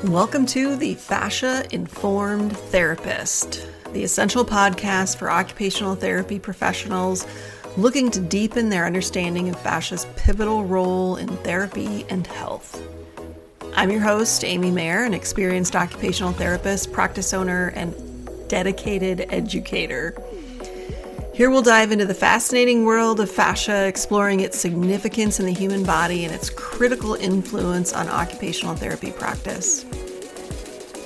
Welcome to the Fascia-Informed Therapist, the essential podcast for occupational therapy professionals looking to deepen their understanding of fascia's pivotal role in therapy and health. I'm your host, Amy Mayer, an experienced occupational therapist, practice owner, and dedicated educator. Here we'll dive into the fascinating world of fascia, exploring its significance in the human body and its critical influence on occupational therapy practice.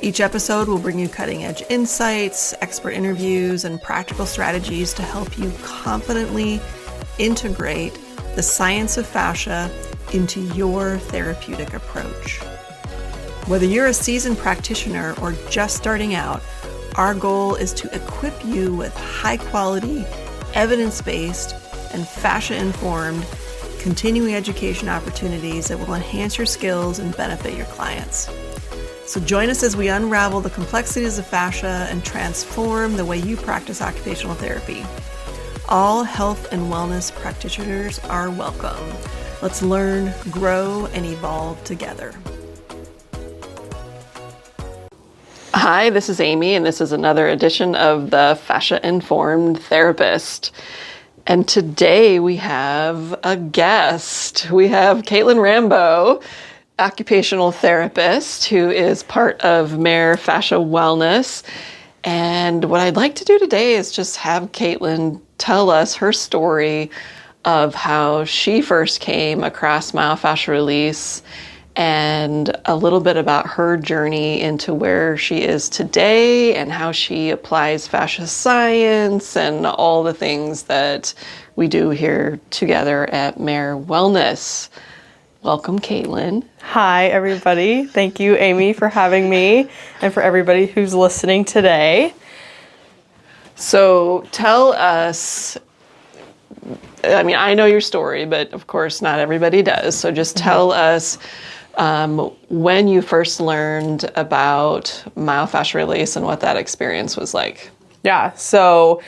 Each episode will bring you cutting-edge insights, expert interviews, and practical strategies to help you confidently integrate the science of fascia into your therapeutic approach. Whether you're a seasoned practitioner or just starting out, our goal is to equip you with high-quality, evidence-based, and fascia-informed continuing education opportunities that will enhance your skills and benefit your clients. So join us as we unravel the complexities of fascia and transform the way you practice occupational therapy. All health and wellness practitioners are welcome. Let's learn, grow, and evolve together. Hi, this is Amy, and this is another edition of the Fascia-Informed Therapist. And today we have a guest. We have Kaitlyn Rambo, occupational therapist, who is part of Mayor Fascia Wellness. And what I'd like to do today is just have Kaitlyn tell us her story of how she first came across myofascial release and a little bit about her journey into where she is today and how she applies fascia science and all the things that we do here together at Mayor Wellness. Welcome, Kaitlyn. Hi, everybody. Thank you, Amy, for having me and for everybody who's listening today. So tell us, I know your story, but of course not everybody does. So just tell us when you first learned about myofascial release and what that experience was like. Yeah, so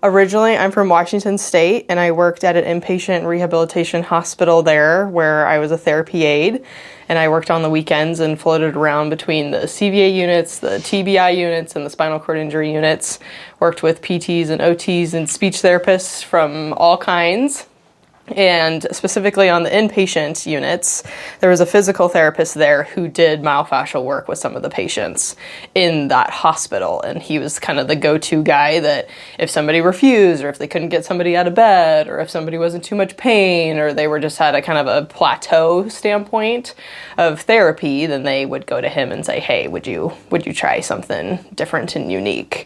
originally I'm from Washington State, and I worked at an inpatient rehabilitation hospital there where I was a therapy aide, and I worked on the weekends and floated around between the CVA units, the TBI units, and the spinal cord injury units. Worked with PTs and OTs and speech therapists from all kinds. And specifically on the inpatient units, there was a physical therapist there who did myofascial work with some of the patients in that hospital. And he was kind of the go-to guy that if somebody refused, or if they couldn't get somebody out of bed, or if somebody was in too much pain, or they were just had a kind of a plateau standpoint of therapy, then they would go to him and say, hey, would you try something different and unique?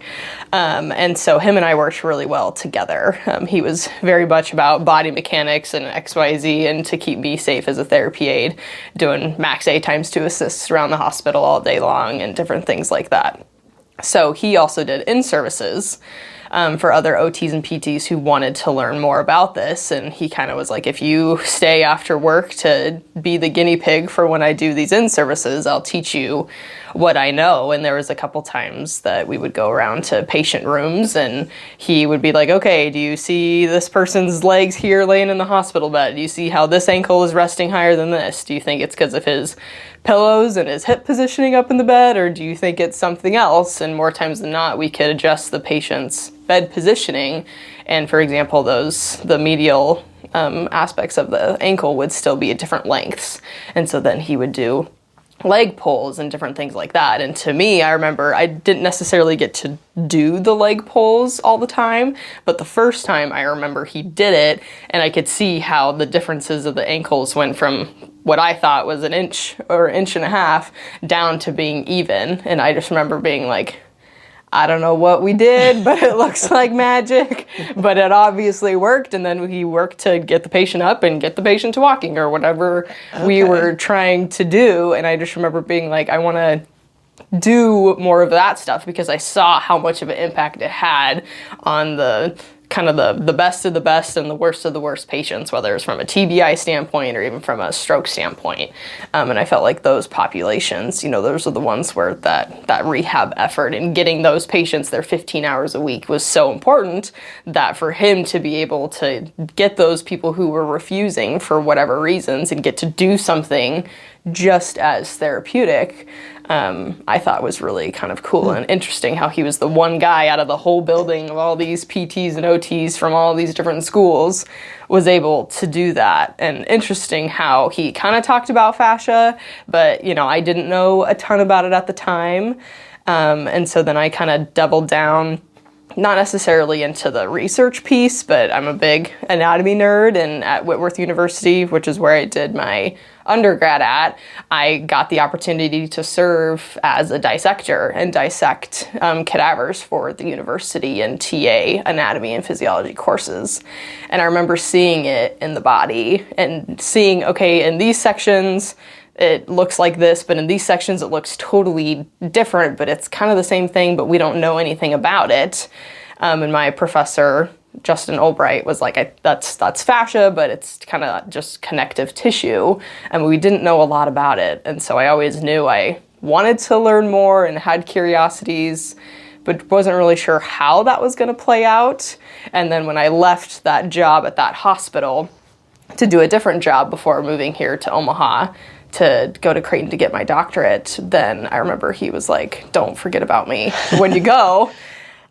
And so him and I worked really well together. He was very much about body mechanics and XYZ, and to keep me safe as a therapy aide, doing max A times 2 assists around the hospital all day long and different things like that. So he also did in-services for other OTs and PTs who wanted to learn more about this. And he kind of was like, if you stay after work to be the guinea pig for when I do these in-services, I'll teach you what I know. And there was a couple times that we would go around to patient rooms and he would be like, okay, do you see this person's legs here laying in the hospital bed? Do you see how this ankle is resting higher than this? Do you think it's because of his pillows and his hip positioning up in the bed, or do you think it's something else? And more times than not, we could adjust the patient's bed positioning. And for example, the medial aspects of the ankle would still be at different lengths. And so then he would do leg pulls and different things like that. And to me, I remember I didn't necessarily get to do the leg pulls all the time, but the first time I remember he did it, and I could see how the differences of the ankles went from what I thought was an inch or inch and a half down to being even. And I just remember being like, I don't know what we did, but it looks like magic. But it obviously worked, and then he worked to get the patient up and get the patient to walking or whatever we were trying to do. And I just remember being like, I want to do more of that stuff because I saw how much of an impact it had on the kind of the best of the best and the worst of the worst patients, whether it's from a TBI standpoint or even from a stroke standpoint. And I felt like those populations, those are the ones where that rehab effort and getting those patients their 15 hours a week was so important that for him to be able to get those people who were refusing for whatever reasons and get to do something just as therapeutic I thought was really kind of cool and interesting how he was the one guy out of the whole building of all these PTs and OTs from all these different schools was able to do that. And interesting how he kind of talked about fascia, but, I didn't know a ton about it at the time. And so then I kind of doubled down, not necessarily into the research piece, but I'm a big anatomy nerd, and at Whitworth University, which is where I did my undergrad at, I got the opportunity to serve as a dissector and dissect cadavers for the university and TA anatomy and physiology courses. And I remember seeing it in the body and seeing, okay, in these sections, it looks like this, but in these sections it looks totally different, but it's kind of the same thing, but we don't know anything about it. And my professor, Justin Albright, was like, that's fascia, but it's kind of just connective tissue. And we didn't know a lot about it. And so I always knew I wanted to learn more and had curiosities, but wasn't really sure how that was going to play out. And then when I left that job at that hospital to do a different job before moving here to Omaha, to go to Creighton to get my doctorate, then I remember he was like, don't forget about me when you go.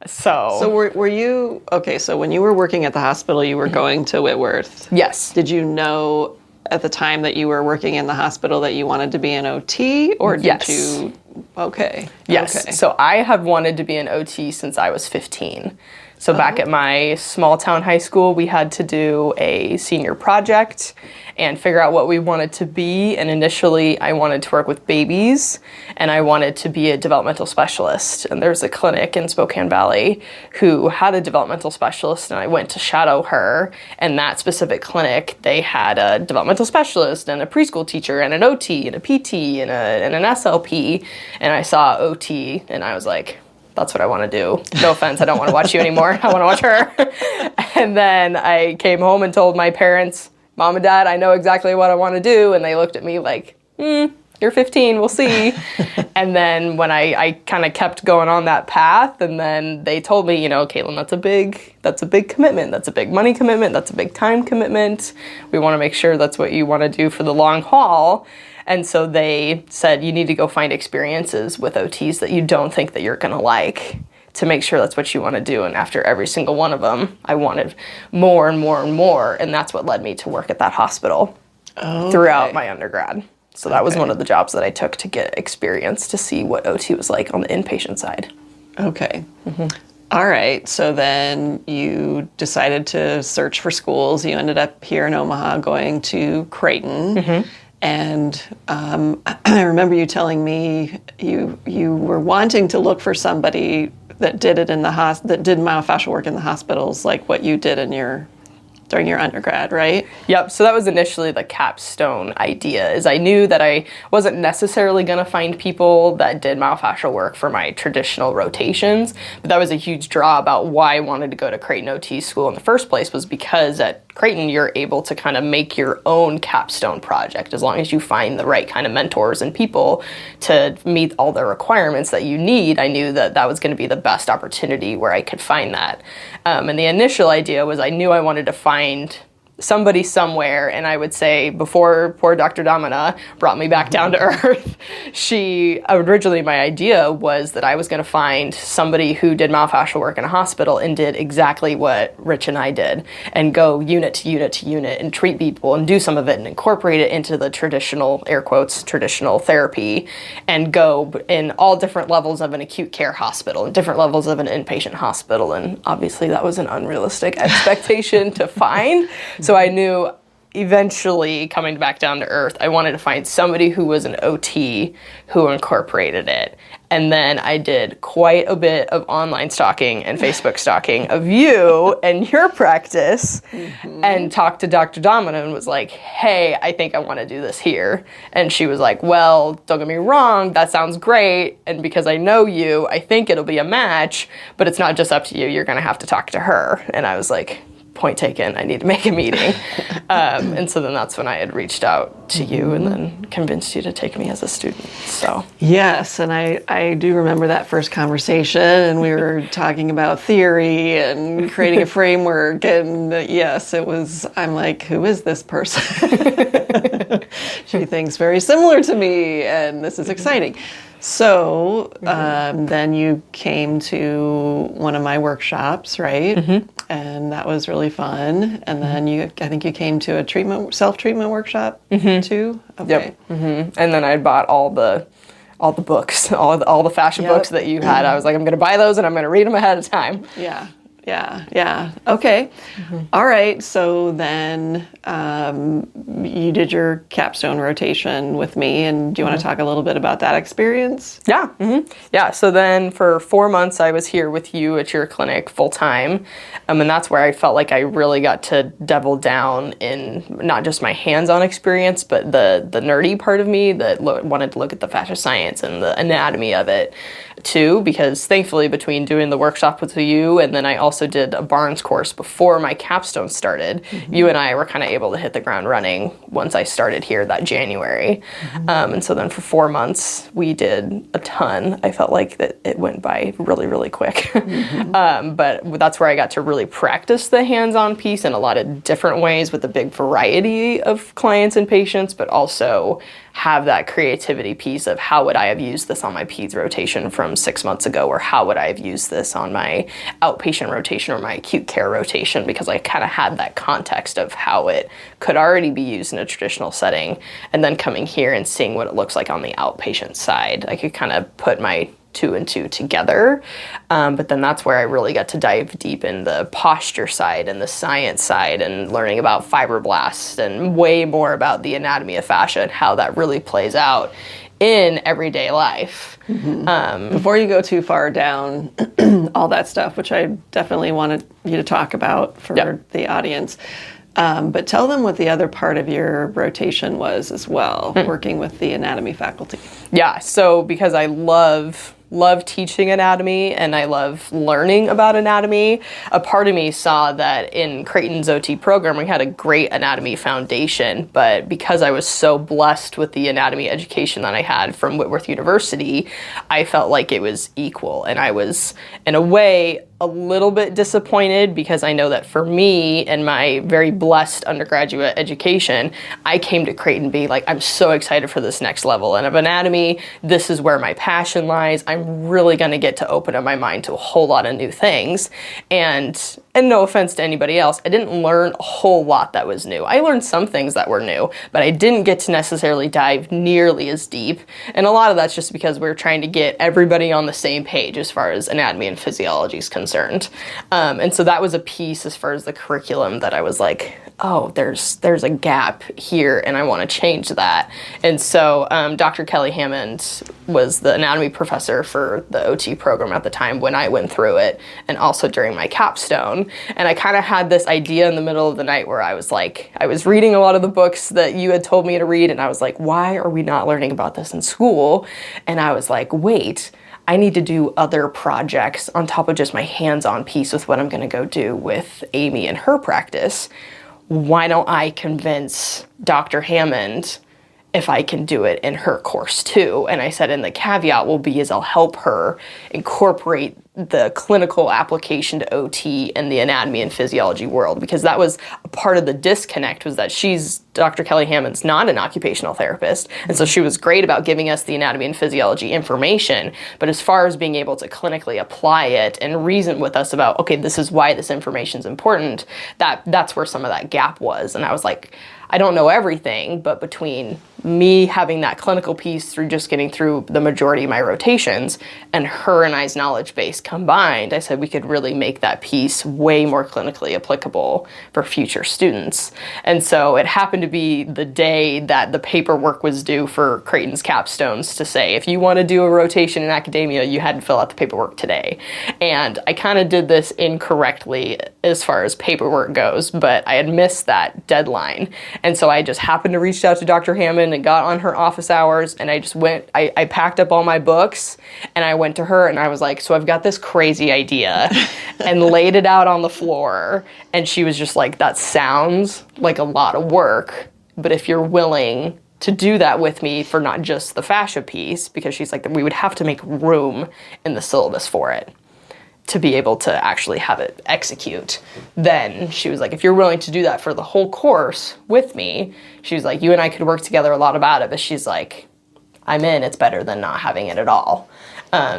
So were you, okay, so when you were working at the hospital, you were going to Whitworth. Yes. Did you know at the time that you were working in the hospital that you wanted to be an OT, or did you? Okay. Yes. Okay. So I have wanted to be an OT since I was 15. So back at my small town high school, we had to do a senior project and figure out what we wanted to be. And initially I wanted to work with babies, and I wanted to be a developmental specialist. And there's a clinic in Spokane Valley who had a developmental specialist, and I went to shadow her. And that specific clinic, they had a developmental specialist and a preschool teacher and an OT and a PT and an SLP. And I saw OT and I was like, that's what I want to do. No offense, I don't want to watch you anymore. I want to watch her. And then I came home and told my parents, Mom and Dad, I know exactly what I want to do. And they looked at me like, you're 15, we'll see. And then when I kind of kept going on that path, and then they told me, Kaitlyn, that's a big commitment. That's a big money commitment. That's a big time commitment. We want to make sure that's what you want to do for the long haul. And so they said, you need to go find experiences with OTs that you don't think that you're going to like, to make sure that's what you want to do. And after every single one of them, I wanted more and more and more. And that's what led me to work at that hospital throughout my undergrad. So that was one of the jobs that I took to get experience to see what OT was like on the inpatient side. Okay. Mm-hmm. All right. So then you decided to search for schools. You ended up here in Omaha going to Creighton. Mm-hmm. And I remember you telling me you were wanting to look for somebody that did it that did myofascial work in the hospitals, like what you did during your undergrad, right? Yep. So that was initially the capstone idea, is I knew that I wasn't necessarily going to find people that did myofascial work for my traditional rotations, but that was a huge draw about why I wanted to go to Creighton OT school in the first place, was because at Creighton, you're able to kind of make your own capstone project as long as you find the right kind of mentors and people to meet all the requirements that you need. I knew that that was going to be the best opportunity where I could find that. And the initial idea was I knew I wanted to find somebody somewhere, and I would say, before poor Dr. Domina brought me back down to earth, originally my idea was that I was going to find somebody who did myofascial work in a hospital and did exactly what Rich and I did, and go unit to unit to unit and treat people and do some of it and incorporate it into the traditional, air quotes, traditional therapy, and go in all different levels of an acute care hospital and different levels of an inpatient hospital. And obviously that was an unrealistic expectation to find. So I knew eventually, coming back down to earth, I wanted to find somebody who was an OT who incorporated it. And then I did quite a bit of online stalking and Facebook stalking of you and your practice, and talked to Dr. Domina and was like, hey, I think I want to do this here. And she was like, well, don't get me wrong, that sounds great. And because I know you, I think it'll be a match, but it's not just up to you. You're going to have to talk to her. And I was like, point taken, I need to make a meeting. And so then that's when I had reached out to you and then convinced you to take me as a student. So yes, and I do remember that first conversation, and we were talking about theory and creating a framework, and yes, it was, I'm like, who is this person? She thinks very similar to me, and this is exciting. So then you came to one of my workshops, right? And that was really fun. And then I think you came to a self-treatment workshop too? Okay. Yep. And then I bought all the books, all the fascia books that you had. I was like, I'm going to buy those and I'm going to read them ahead of time. Yeah. Okay. All right. So then you did your capstone rotation with me, and do you want to talk a little bit about that experience? Yeah. Yeah. So then for 4 months, I was here with you at your clinic full time. And that's where I felt like I really got to double down in not just my hands-on experience, but the nerdy part of me that wanted to look at the fascia science and the anatomy of it too, because thankfully between doing the workshop with you and then I also did a Barnes course before my capstone started, you and I were kind of able to hit the ground running once I started here that January. And so then for 4 months we did a ton. I felt like that it went by really, really quick. But that's where I got to really practice the hands-on piece in a lot of different ways with a big variety of clients and patients, but also have that creativity piece of how would I have used this on my peds rotation from 6 months ago, or how would I have used this on my outpatient rotation or my acute care rotation, because I kind of had that context of how it could already be used in a traditional setting, and then coming here and seeing what it looks like on the outpatient side. I could kind of put my 2 and 2 together. But then that's where I really got to dive deep in the posture side and the science side and learning about fibroblasts and way more about the anatomy of fascia and how that really plays out in everyday life. Before you go too far down all that stuff, which I definitely wanted you to talk about for the audience, but tell them what the other part of your rotation was as well, working with the anatomy faculty. Yeah, so because I love teaching anatomy and I love learning about anatomy, a part of me saw that in Creighton's OT program we had a great anatomy foundation, but because I was so blessed with the anatomy education that I had from Whitworth University, I felt like it was equal, and I was in a way a little bit disappointed because I know that for me and my very blessed undergraduate education, I came to Creighton being like, I'm so excited for this next level and of anatomy. This is where my passion lies. I'm really going to get to open up my mind to a whole lot of new things. And no offense to anybody else, I didn't learn a whole lot that was new. I learned some things that were new, but I didn't get to necessarily dive nearly as deep. And a lot of that's just because we're trying to get everybody on the same page as far as anatomy and physiology is concerned. And so that was a piece as far as the curriculum that I was like, oh, there's a gap here and I want to change that. And so Dr. Kelly Hammond was the anatomy professor for the OT program at the time when I went through it, and also during my capstone. And I kind of had this idea in the middle of the night where I was like, I was reading a lot of the books that you had told me to read, and I was like, why are we not learning about this in school? And I was like, wait, I need to do other projects on top of just my hands-on piece with what I'm going to go do with Amy and her practice. Why don't I convince Dr. Hammond if I can do it in her course too? And I said, and the caveat will be is I'll help her incorporate the clinical application to OT and the anatomy and physiology world, because that was a part of the disconnect, was that Dr. Kelly Hammond's not an occupational therapist, and so she was great about giving us the anatomy and physiology information, but as far as being able to clinically apply it and reason with us about, okay, this is why this information is important, that's where some of that gap was. And I was like, I don't know everything, but between me having that clinical piece through just getting through the majority of my rotations and her and I's knowledge base combined, I said we could really make that piece way more clinically applicable for future students. And so it happened to be the day that the paperwork was due for Creighton's capstones to say, if you want to do a rotation in academia, you had to fill out the paperwork today. And I kind of did this incorrectly as far as paperwork goes, but I had missed that deadline. And so I just happened to reach out to Dr. Hammond and got on her office hours, and I just went, I packed up all my books and I went to her and I was like, so I've got this crazy idea, and laid it out on the floor. And she was just like, that sounds like a lot of work, but if you're willing to do that with me for not just the fascia piece, because she's like, we would have to make room in the syllabus for it. to be able to actually have it execute. Then she was like, if you're willing to do that for the whole course with me, she was like, you and I could work together a lot about it. But she's like, I'm in, it's better than not having it at all.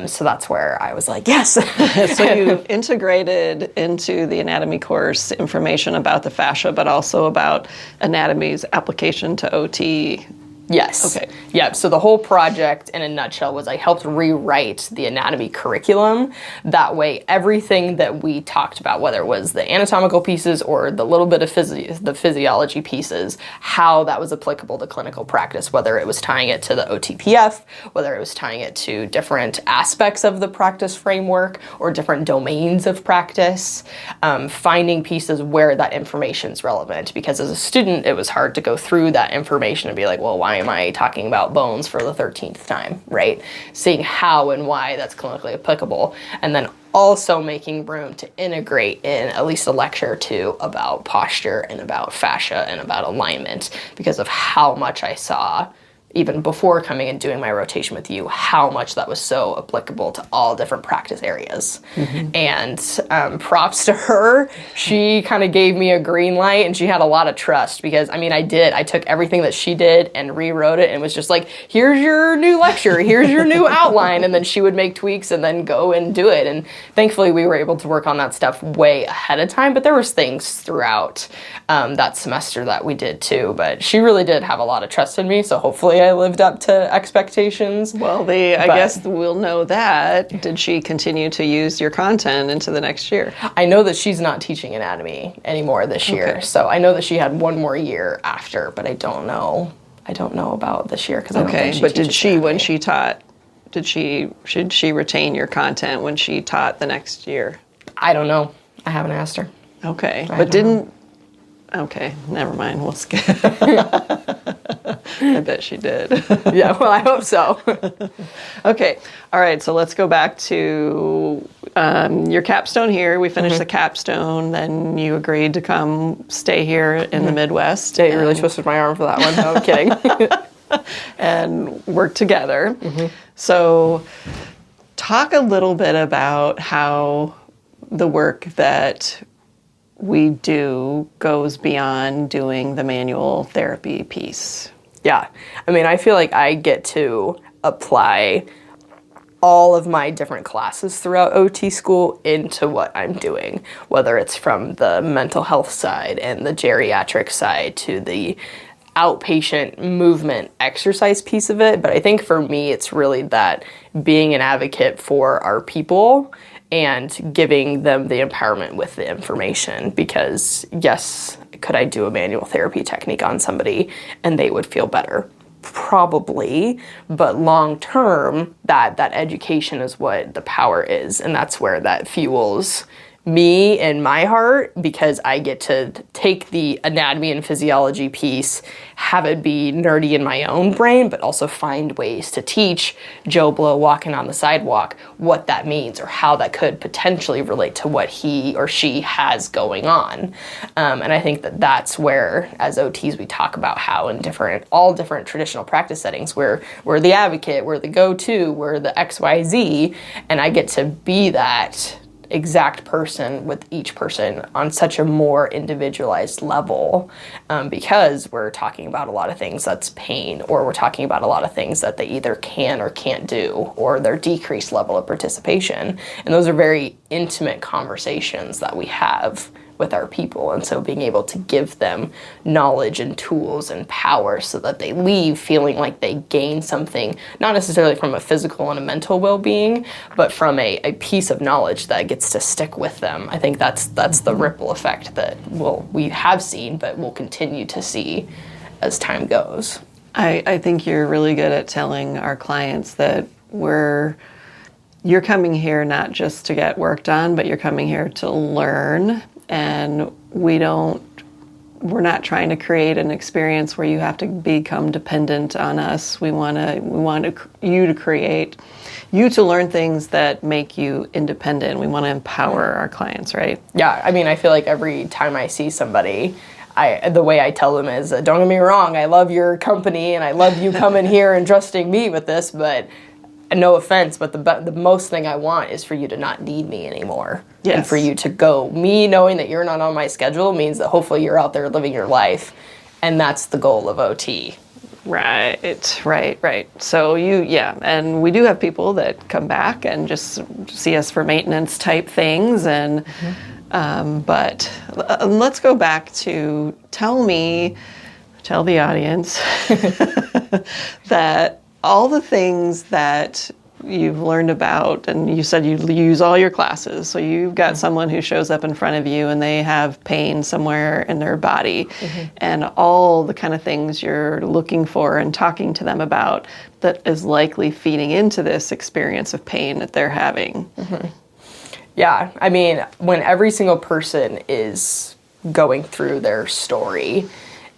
So that's where I was like, yes. So you integrated into the anatomy course information about the fascia, but also about anatomy's application to OT. Yes. Okay. Yeah. So the whole project in a nutshell was I helped rewrite the anatomy curriculum. That way, everything that we talked about, whether it was the anatomical pieces or the little bit of the physiology pieces, how that was applicable to clinical practice, whether it was tying it to the OTPF, whether it was tying it to different aspects of the practice framework or different domains of practice, finding pieces where that information is relevant. Because as a student, it was hard to go through that information and be like, well, why am I talking about bones for the 13th time, right? Seeing how and why that's clinically applicable, and then also making room to integrate in at least a lecture or two about posture and about fascia and about alignment, because of how much I saw, even before coming and doing my rotation with you, how much that was so applicable to all different practice areas. And props to her. She kind of gave me a green light, and she had a lot of trust, because, I mean, I took everything that she did and rewrote it and was just like, here's your new lecture, here's your new outline, and then she would make tweaks and then go and do it. And thankfully we were able to work on that stuff way ahead of time, but there was things throughout that semester that we did too. But she really did have a lot of trust in me, so hopefully I lived up to expectations. Well, I guess we'll know that. Did she continue to use your content into the next year? I know that she's not teaching anatomy anymore this year, so I know that she had one more year after, but I don't know about this year, because I don't think she but did teaches she, anatomy. when she taught, should she retain your content when she taught the next year? I don't know. I haven't asked her. Okay, okay, never mind. We'll skip. I bet she did. Yeah, well, I hope so. Okay, all right, so let's go back to your capstone here. We finished the capstone, then you agreed to come stay here in the Midwest. Yeah, you really twisted my arm for that one. No, I'm kidding. And work together. So talk a little bit about how the work that we do goes beyond doing the manual therapy piece. Yeah, I mean, I feel like I get to apply all of my different classes throughout OT school into what I'm doing, whether it's from the mental health side and the geriatric side to the outpatient movement exercise piece of it. But I think for me, it's really that being an advocate for our people and giving them the empowerment with the information. Because yes, could I do a manual therapy technique on somebody and they would feel better? Probably, but long term, that education is what the power is, and that's where that fuels me and my heart, because I get to take the anatomy and physiology piece, have it be nerdy in my own brain, but also find ways to teach Joe Blow walking on the sidewalk what that means or how that could potentially relate to what he or she has going on. And I think that that's where, as OTs, we talk about how in all different traditional practice settings, we're the advocate, we're the go-to, we're the XYZ, and I get to be that exact person with each person on such a more individualized level, because we're talking about a lot of things that's pain, or we're talking about a lot of things that they either can or can't do, or their decreased level of participation. And those are very intimate conversations that we have with our people. And so being able to give them knowledge and tools and power so that they leave feeling like they gain something, not necessarily from a physical and a mental well-being, but from a piece of knowledge that gets to stick with them. I think that's the ripple effect that we have seen, but we'll continue to see as time goes. I think you're really good at telling our clients that you're coming here not just to get work done, but you're coming here to learn. And we're not trying to create an experience where you have to become dependent on us. We want you to learn things that make you independent. We want to empower our clients, right? Yeah, I mean, I feel like every time I see somebody, the way I tell them is, don't get me wrong, I love your company and I love you coming here and trusting me with this, but no offense, but the most thing I want is for you to not need me anymore. Yes. And for you to go. Me knowing that you're not on my schedule means that hopefully you're out there living your life. And that's the goal of OT. Right. So and we do have people that come back and just see us for maintenance type things, and but let's go back to tell the audience that all the things that you've learned about, and you said you use all your classes, so you've got someone who shows up in front of you and they have pain somewhere in their body, and all the kind of things you're looking for and talking to them about that is likely feeding into this experience of pain that they're having. Yeah, I mean, when every single person is going through their story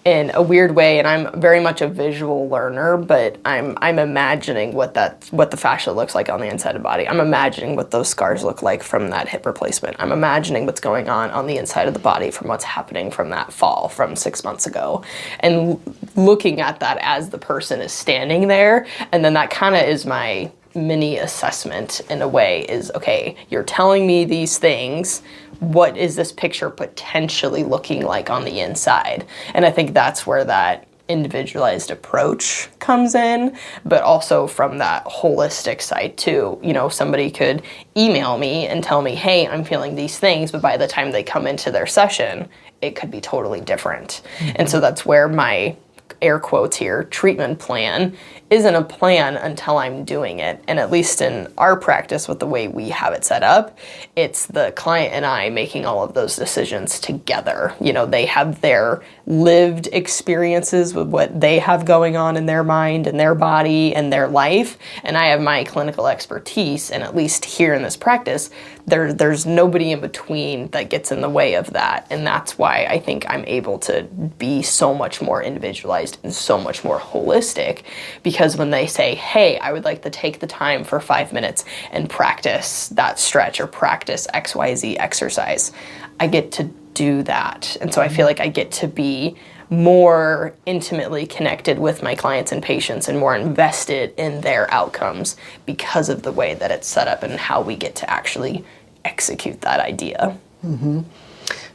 in a weird way, and I'm very much a visual learner, but I'm imagining what the fascia looks like on the inside of the body. I'm imagining what those scars look like from that hip replacement. I'm imagining what's going on the inside of the body from what's happening from that fall from 6 months ago, and looking at that as the person is standing there. And then that kind of is my mini assessment in a way, is, okay, you're telling me these things. What is this picture potentially looking like on the inside? And I think that's where that individualized approach comes in, but also from that holistic side too. You know, somebody could email me and tell me, hey, I'm feeling these things, but by the time they come into their session, it could be totally different. And so that's where my air quotes here, treatment plan isn't a plan until I'm doing it. And at least in our practice with the way we have it set up, it's the client and I making all of those decisions together. You know, they have their lived experiences with what they have going on in their mind and their body and their life. And I have my clinical expertise. And at least here in this practice, there's nobody in between that gets in the way of that. And that's why I think I'm able to be so much more individualized and so much more holistic, because when they say, hey, I would like to take the time for 5 minutes and practice that stretch or practice XYZ exercise, I get to do that. And so I feel like I get to be more intimately connected with my clients and patients and more invested in their outcomes because of the way that it's set up and how we get to actually execute that idea.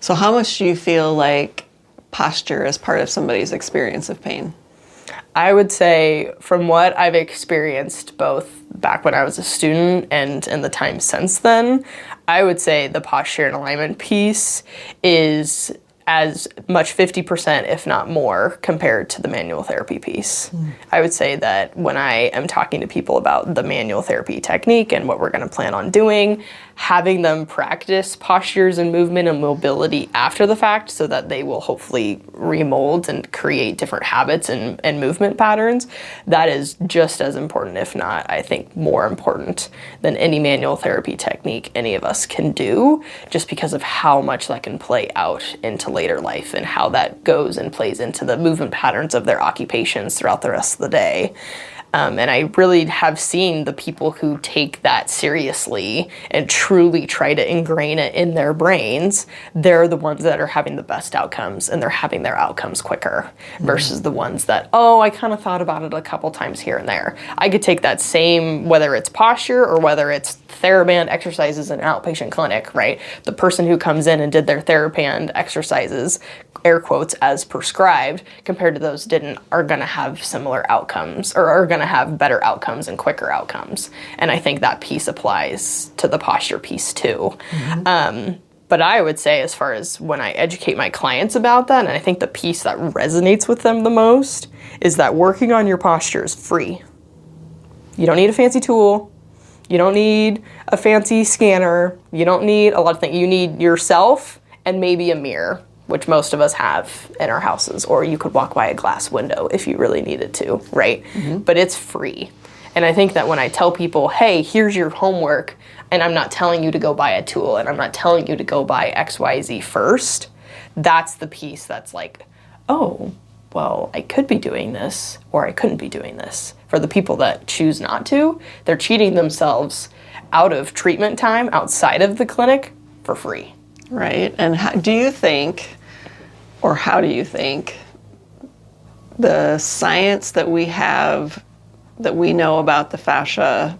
So how much do you feel like posture is part of somebody's experience of pain? I would say from what I've experienced both back when I was a student and in the time since then, I would say the posture and alignment piece is as much 50%, if not more, compared to the manual therapy piece. I would say that when I am talking to people about the manual therapy technique and what we're going to plan on doing, having them practice postures and movement and mobility after the fact so that they will hopefully remold and create different habits and movement patterns, that is just as important, if not, I think, more important than any manual therapy technique any of us can do, just because of how much that can play out into later life and how that goes and plays into the movement patterns of their occupations throughout the rest of the day. And I really have seen the people who take that seriously and truly try to ingrain it in their brains, they're the ones that are having the best outcomes, and they're having their outcomes quicker versus the ones that, oh, I kind of thought about it a couple times here and there. I could take that same, whether it's posture or whether it's TheraBand exercises in an outpatient clinic, right? The person who comes in and did their TheraBand exercises, air quotes, as prescribed, compared to those didn't, are going to have similar outcomes, or are going to have better outcomes and quicker outcomes. And I think that piece applies to the posture piece too. But I would say, as far as when I educate my clients about that, and I think the piece that resonates with them the most is that working on your posture is free. You don't need a fancy tool. You don't need a fancy scanner. You don't need a lot of things. You need yourself and maybe a mirror, which most of us have in our houses, or you could walk by a glass window if you really needed to, right? But it's free. And I think that when I tell people, hey, here's your homework, and I'm not telling you to go buy a tool, and I'm not telling you to go buy XYZ first, that's the piece that's like, oh, well, I could be doing this, or I couldn't be doing this. For the people that choose not to, they're cheating themselves out of treatment time outside of the clinic for free. Right. And how do you think the science that we have, that we know about the fascia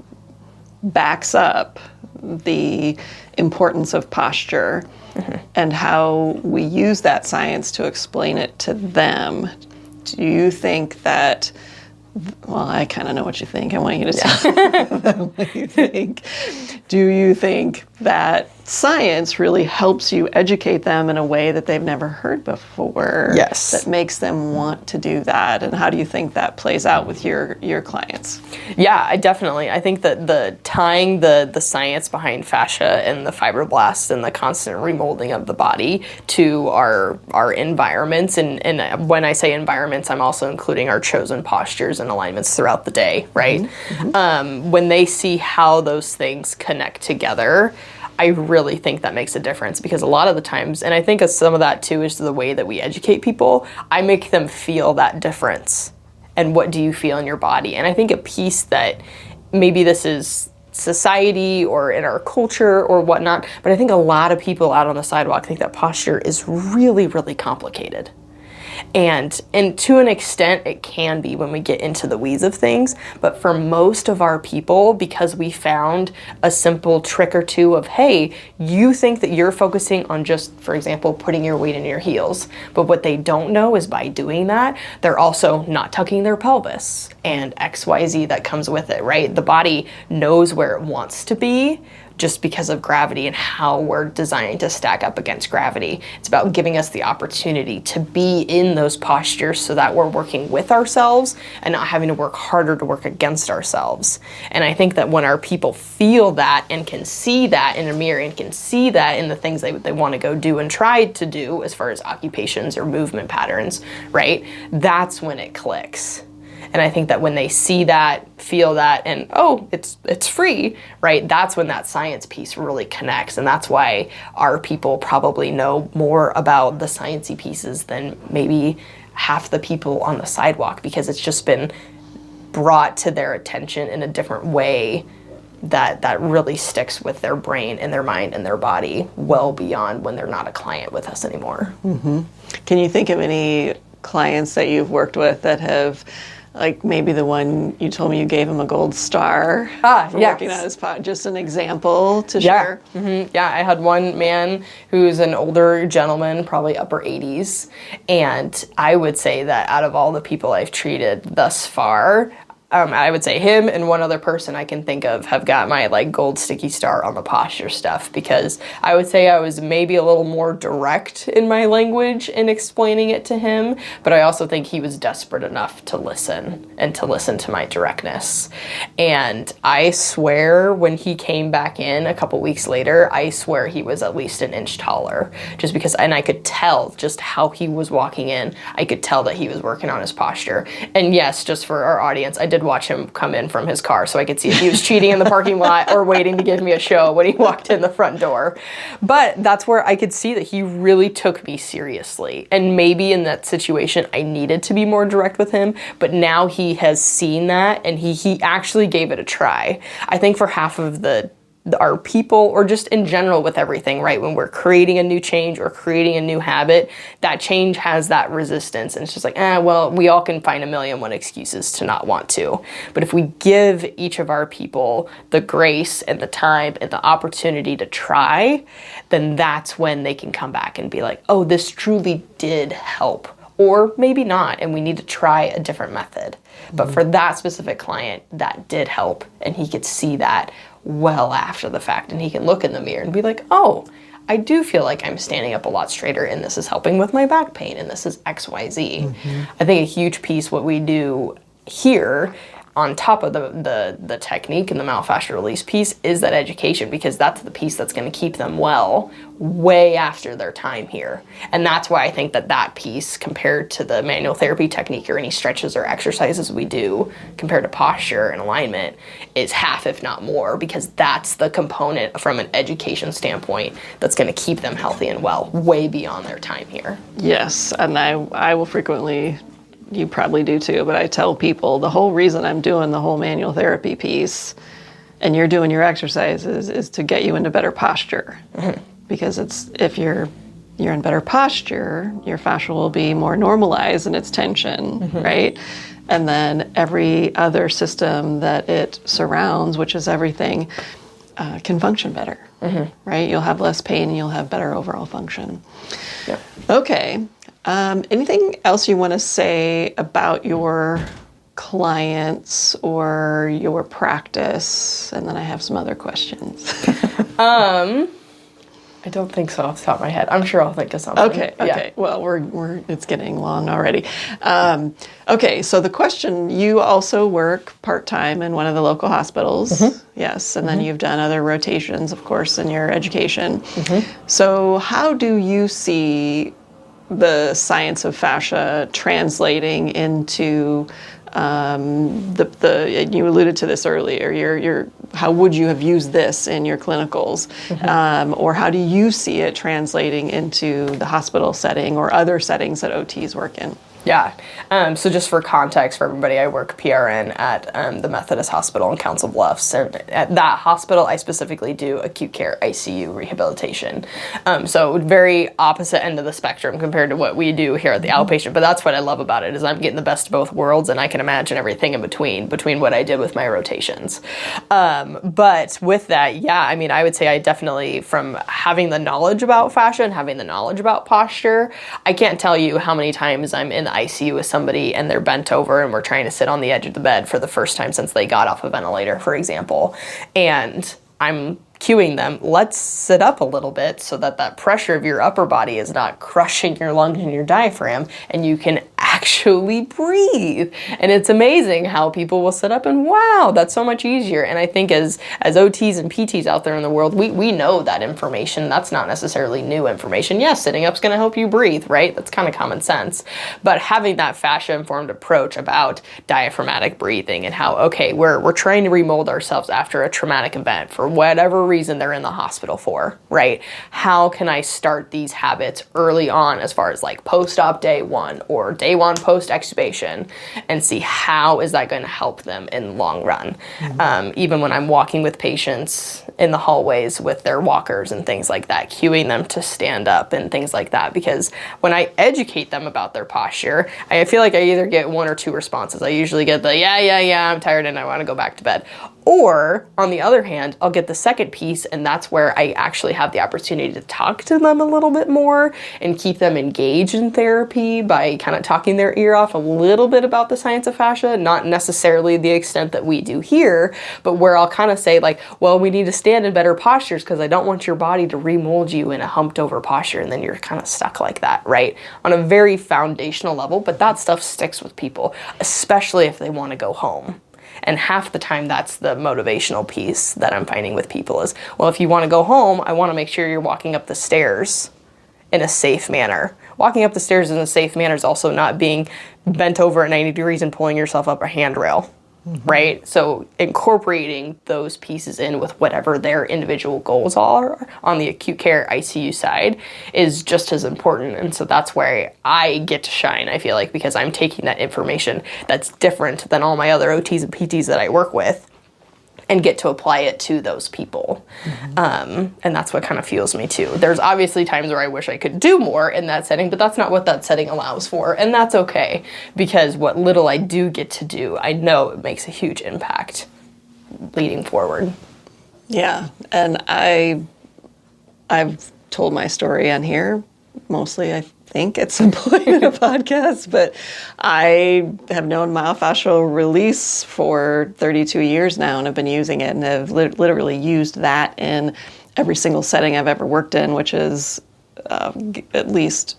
backs up the importance of posture and how we use that science to explain it to them. Do you think that, well, I kind of know what you think. I want you to tell them what you think. Do you think that science really helps you educate them in a way that they've never heard before? Yes. That makes them want to do that? And how do you think that plays out with your clients? Yeah, I think that the tying the science behind fascia and the fibroblasts and the constant remolding of the body to our environments, and when I say environments, I'm also including our chosen postures and alignments throughout the day, right? Mm-hmm. When they see how those things connect together, I really think that makes a difference, because a lot of the times, and I think some of that too is the way that we educate people, I make them feel that difference. And what do you feel in your body? And I think a piece that maybe this is society or in our culture or whatnot, but I think a lot of people out on the sidewalk think that posture is really, really complicated. And to an extent, it can be when we get into the weeds of things. But for most of our people, because we found a simple trick or two of, hey, you think that you're focusing on just, for example, putting your weight in your heels. But what they don't know is by doing that, they're also not tucking their pelvis and XYZ that comes with it, right? The body knows where it wants to be, just because of gravity and how we're designed to stack up against gravity. It's about giving us the opportunity to be in those postures so that we're working with ourselves and not having to work harder to work against ourselves. And I think that when our people feel that and can see that in a mirror and can see that in the things they want to go do and try to do as far as occupations or movement patterns, right? That's when it clicks. And I think that when they see that, feel that, and oh, it's free, right? That's when that science piece really connects. And that's why our people probably know more about the sciencey pieces than maybe half the people on the sidewalk, because it's just been brought to their attention in a different way that really sticks with their brain and their mind and their body well beyond when they're not a client with us anymore. Mm-hmm. Can you think of any clients that you've worked with that have, like maybe the one you told me you gave him a gold star for working on his pod, just an example to share? Mm-hmm. Yeah, I had one man who's an older gentleman, probably upper 80s, and I would say that out of all the people I've treated thus far, I would say him and one other person I can think of have got my like gold sticky star on the posture stuff, because I would say I was maybe a little more direct in my language in explaining it to him, but I also think he was desperate enough to listen and to listen to my directness. And I swear when he came back in a couple weeks later, I swear he was at least an inch taller, just because, and I could tell just how he was walking in. I could tell that he was working on his posture. And yes, just for our audience, I did watch him come in from his car so I could see if he was cheating in the parking lot or waiting to give me a show when he walked in the front door. But that's where I could see that he really took me seriously. And maybe in that situation, I needed to be more direct with him, but now he has seen that and he actually gave it a try. I think for half of our people, or just in general with everything, right? When we're creating a new change or creating a new habit, that change has that resistance. And it's just like, well, we all can find a million one excuses to not want to. But if we give each of our people the grace and the time and the opportunity to try, then that's when they can come back and be like, oh, this truly did help. Or maybe not, and we need to try a different method. But for that specific client, that did help, and he could see that well after the fact, and he can look in the mirror and be like, oh, I do feel like I'm standing up a lot straighter, and this is helping with my back pain, and this is XYZ. Mm-hmm. I think a huge piece what we do here on top of the technique and the myofascial release piece is that education, because that's the piece that's going to keep them well way after their time here. And that's why I think that piece, compared to the manual therapy technique or any stretches or exercises we do compared to posture and alignment, is half if not more, because that's the component from an education standpoint that's going to keep them healthy and well way beyond their time here. Yes, and I will frequently, you probably do too, but I tell people the whole reason I'm doing the whole manual therapy piece and you're doing your exercises is to get you into better posture. Mm-hmm. Because if you're in better posture, your fascia will be more normalized in its tension, mm-hmm. right? and then every other system that it surrounds, which is everything, can function better, right? You'll have less pain and you'll have better overall function. Yeah. Okay. Anything else you want to say about your clients or your practice? And then I have some other questions. I don't think so off the top of my head. I'm sure I'll think of something. Okay. Yeah. Well, it's getting long already. Okay, so the question, you also work part-time in one of the local hospitals. Yes, and then you've done other rotations, of course, in your education. So how do you see the science of fascia translating into you alluded to this earlier, how would you have used this in your clinicals? Or how do you see it translating into the hospital setting or other settings that OTs work in? Yeah. So just for context for everybody, I work PRN at the Methodist Hospital in Council Bluffs. And at that hospital, I specifically do acute care ICU rehabilitation. So very opposite end of the spectrum compared to what we do here at the outpatient. But that's what I love about it, is I'm getting the best of both worlds, and I can imagine everything in between what I did with my rotations. But with that, yeah, I mean, I would say I definitely, from having the knowledge about fascia and having the knowledge about posture, I can't tell you how many times I'm in the ICU with somebody and they're bent over and we're trying to sit on the edge of the bed for the first time since they got off a ventilator, for example. And I'm cueing them, let's sit up a little bit so that that pressure of your upper body is not crushing your lungs and your diaphragm, and you can actually breathe. And it's amazing how people will sit up and wow, that's so much easier. And I think as OTs and PTs out there in the world, we know that information. That's not necessarily new information. Yes, sitting up's going to help you breathe, right? That's kind of common sense. But having that fascia-informed approach about diaphragmatic breathing and how, okay, we're trying to remold ourselves after a traumatic event for whatever reason they're in the hospital for, right? How can I start these habits early on, as far as like post-op day one or day one post-extubation, and see how is that going to help them in the long run. Even when I'm walking with patients in the hallways with their walkers and things like that, cueing them to stand up and things like that, because when I educate them about their posture, I feel like I either get one or two responses. I usually get the, yeah, I'm tired and I want to go back to bed. Or, on the other hand, I'll get the second piece, and that's where I actually have the opportunity to talk to them a little bit more and keep them engaged in therapy by kind of talking their ear off a little bit about the science of fascia, not necessarily the extent that we do here, but where I'll kind of say like, well, we need to stand in better postures because I don't want your body to remold you in a humped over posture, and then you're kind of stuck like that, right? On a very foundational level, but that stuff sticks with people, especially if they want to go home. And half the time, that's the motivational piece that I'm finding with people is, well, if you want to go home, I want to make sure you're walking up the stairs in a safe manner. Walking up the stairs in a safe manner is also not being bent over at 90 degrees and pulling yourself up a handrail, right? So incorporating those pieces in with whatever their individual goals are on the acute care ICU side is just as important. And so that's where I get to shine, I feel like, because I'm taking that information that's different than all my other OTs and PTs that I work with and get to apply it to those people. And that's what kind of fuels me too. There's obviously times where I wish I could do more in that setting, but that's not what that setting allows for. And that's okay, because what little I do get to do, I know it makes a huge impact leading forward. Yeah, and I've told my story on here, mostly I think at some point in a podcast, but I have known myofascial release for 32 years now and have been using it and have literally used that in every single setting I've ever worked in, which is at least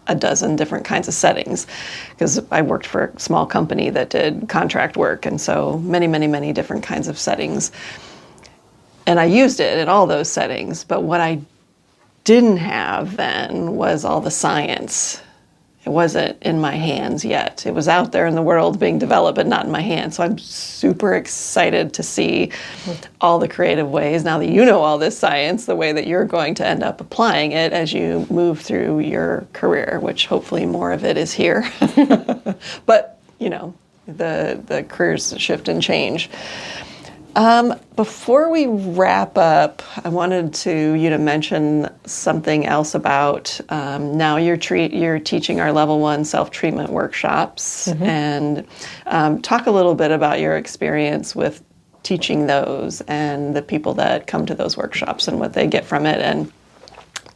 a dozen different kinds of settings, because I worked for a small company that did contract work, and so many different kinds of settings. And I used it in all those settings, but what I didn't have then was all the science. It wasn't in my hands yet. It was out there in the world being developed, but not in my hands. So I'm super excited to see all the creative ways, now that you know all this science, the way that you're going to end up applying it as you move through your career, which hopefully more of it is here. But, you know, the careers shift and change. Before we wrap up, I wanted you to mention something else about now you're teaching our level 1 self-treatment workshops, and talk a little bit about your experience with teaching those and the people that come to those workshops and what they get from it and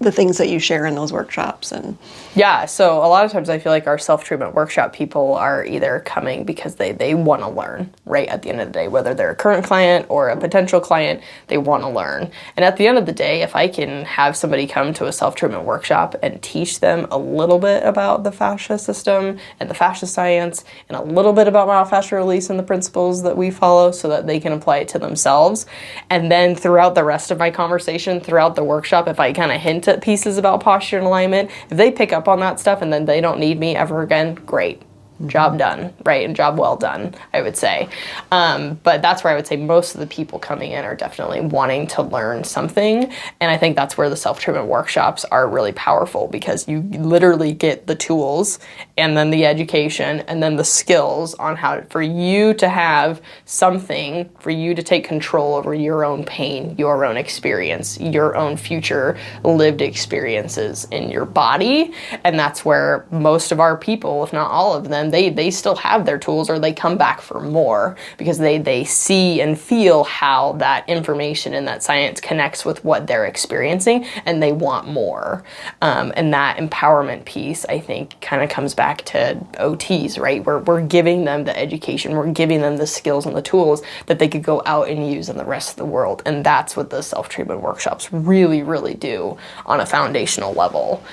the things that you share in those workshops. And yeah, so a lot of times I feel like our self-treatment workshop people are either coming because they want to learn, right? At the end of the day, whether they're a current client or a potential client, they want to learn. And at the end of the day, if I can have somebody come to a self-treatment workshop and teach them a little bit about the fascia system and the fascia science and a little bit about myofascial release and the principles that we follow so that they can apply it to themselves. And then throughout the rest of my conversation, throughout the workshop, if I kind of hint at pieces about posture and alignment, if they pick up on that stuff and then they don't need me ever again, great. Job done, right? And job well done, I would say. But that's where I would say most of the people coming in are definitely wanting to learn something. And I think that's where the self-treatment workshops are really powerful, because you literally get the tools and then the education and then the skills on how for you to have something, for you to take control over your own pain, your own experience, your own future lived experiences in your body. And that's where most of our people, if not all of them, they still have their tools, or they come back for more because they see and feel how that information and that science connects with what they're experiencing, and they want more. And that empowerment piece, I think, kind of comes back to OTs, right? We're giving them the education, we're giving them the skills and the tools that they could go out and use in the rest of the world. And that's what the self-treatment workshops really, really do on a foundational level.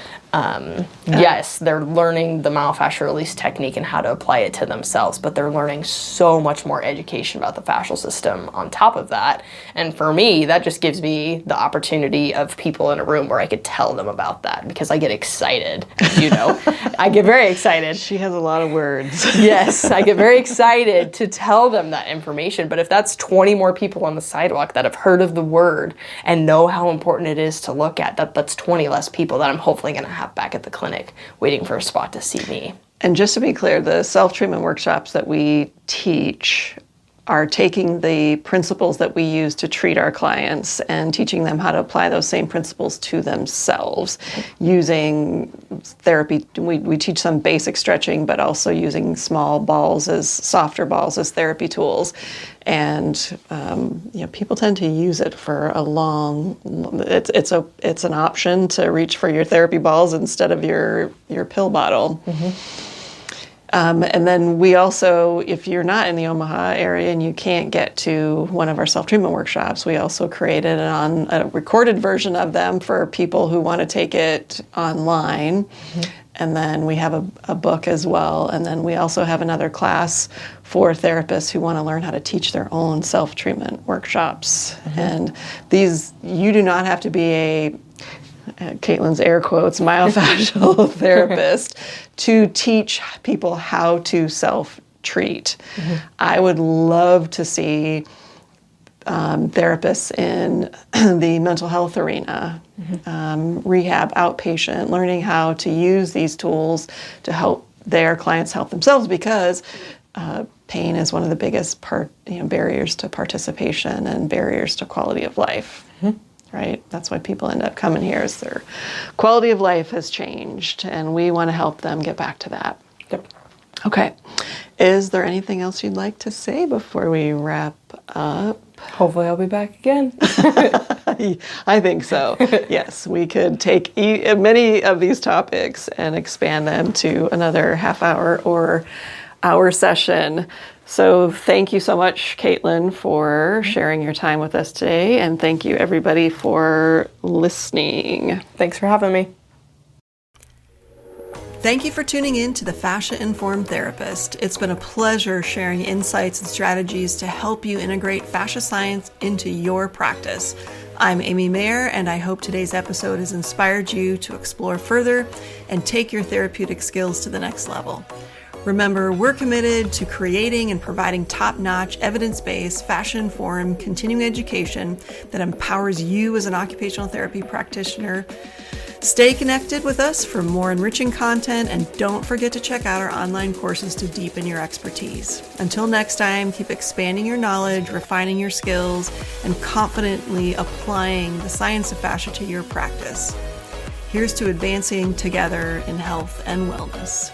Yes, they're learning the myofascial release technique and how to apply it to themselves, but they're learning so much more education about the fascial system on top of that. And for me, that just gives me the opportunity of people in a room where I could tell them about that, because I get excited, as you know. I get very excited. She has a lot of words. Yes, I get very excited to tell them that information. But if that's 20 more people on the sidewalk that have heard of the word and know how important it is to look at, that's 20 less people that I'm hopefully going to have back at the clinic waiting for a spot to see me. And just to be clear, the self-treatment workshops that we teach are taking the principles that we use to treat our clients and teaching them how to apply those same principles to themselves using therapy. We teach some basic stretching, but also using softer balls as therapy tools. And people tend to use it for a long. It's an option to reach for your therapy balls instead of your pill bottle. Mm-hmm. And then we also, if you're not in the Omaha area and you can't get to one of our self-treatment workshops, we also created a recorded version of them for people who want to take it online. Mm-hmm. And then we have a book as well. And then we also have another class for therapists who want to learn how to teach their own self-treatment workshops. Mm-hmm. And these, you do not have to be Kaitlyn's air quotes, myofascial therapist to teach people how to self-treat. Mm-hmm. I would love to see therapists in the mental health arena, mm-hmm. Rehab, outpatient, learning how to use these tools to help their clients help themselves, because pain is one of the biggest barriers to participation and barriers to quality of life. Mm-hmm. Right? That's why people end up coming here, is their quality of life has changed, and we want to help them get back to that. Yep. Okay. Is there anything else you'd like to say before we wrap up? Hopefully I'll be back again. I think so. Yes, we could take many of these topics and expand them to another half hour or hour session. So thank you so much, Kaitlyn, for sharing your time with us today. And thank you, everybody, for listening. Thanks for having me. Thank you for tuning in to the Fascia-Informed Therapist. It's been a pleasure sharing insights and strategies to help you integrate fascia science into your practice. I'm Amy Mayer, and I hope today's episode has inspired you to explore further and take your therapeutic skills to the next level. Remember, we're committed to creating and providing top-notch, evidence-based, fascia-informed continuing education that empowers you as an occupational therapy practitioner Stay connected with us for more enriching content, and don't forget to check out our online courses to deepen your expertise. Until next time, keep expanding your knowledge, refining your skills, and confidently applying the science of fascia to your practice. Here's to advancing together in health and wellness.